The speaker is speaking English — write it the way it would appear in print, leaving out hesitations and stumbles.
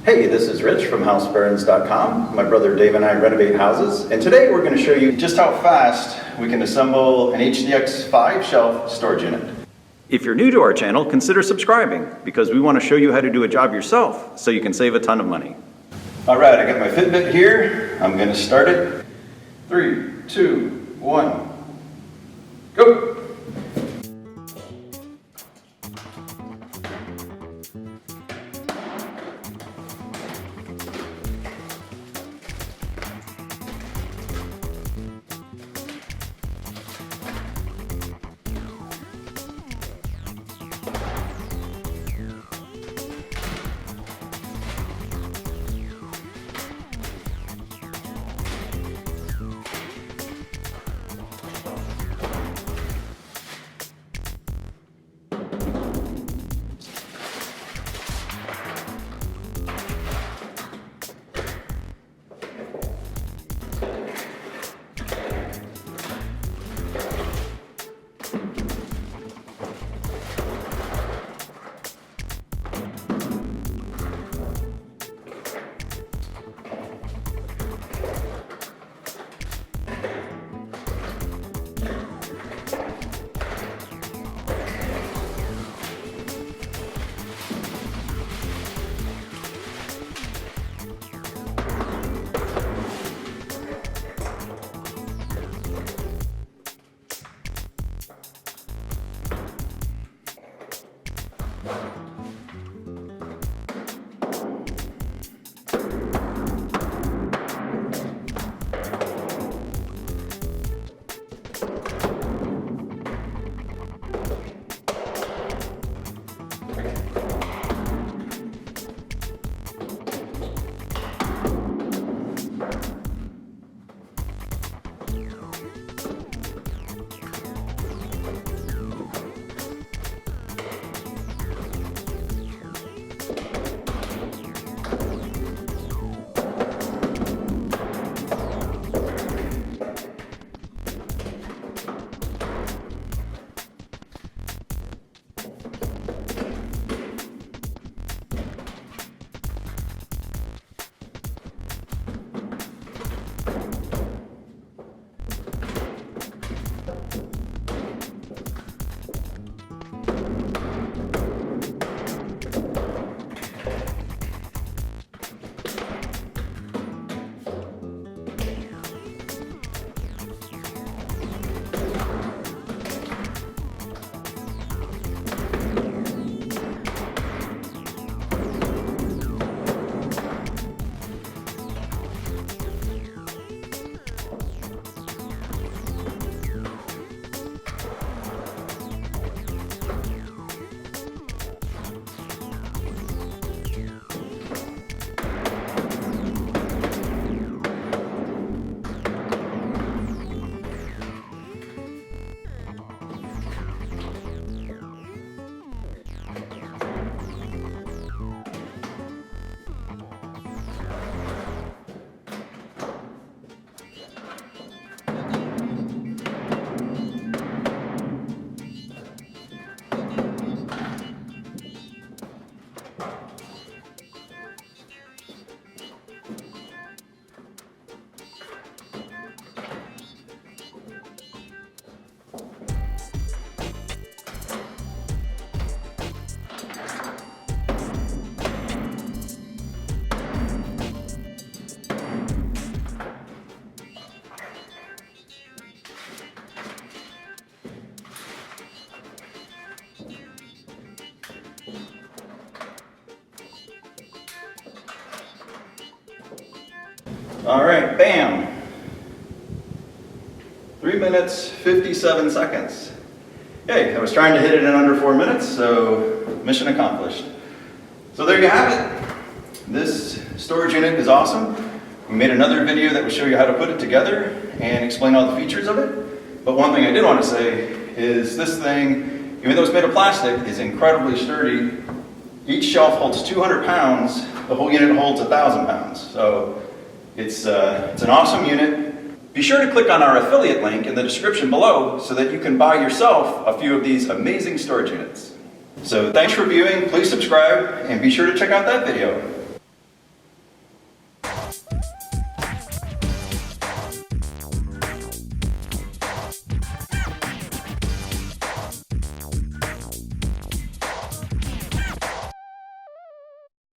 Hey, this is Rich from HouseBarons.com. My brother Dave and I renovate houses, and today we're going to show you just how fast we can assemble an HDX 5-shelf storage unit. If you're new to our channel, consider subscribing, because we want to show you how to do a job yourself so you can save a ton of money. All right, I got my Fitbit here. I'm going to start it. 3, 2, 1, go! All right, bam. 3 minutes, 57 seconds. Hey, I was trying to hit it in under 4 minutes, so mission accomplished. So there you have it. This storage unit is awesome. We made another video that will show you how to put it together and explain all the features of it. But one thing I did want to say is this thing, even though it's made of plastic, is incredibly sturdy. Each shelf holds 200 pounds. The whole unit holds 1,000 pounds. So it's an awesome unit. Be sure to click on our affiliate link in the description below so that you can buy yourself a few of these amazing storage units. So thanks for viewing, please subscribe, and be sure to check out that video.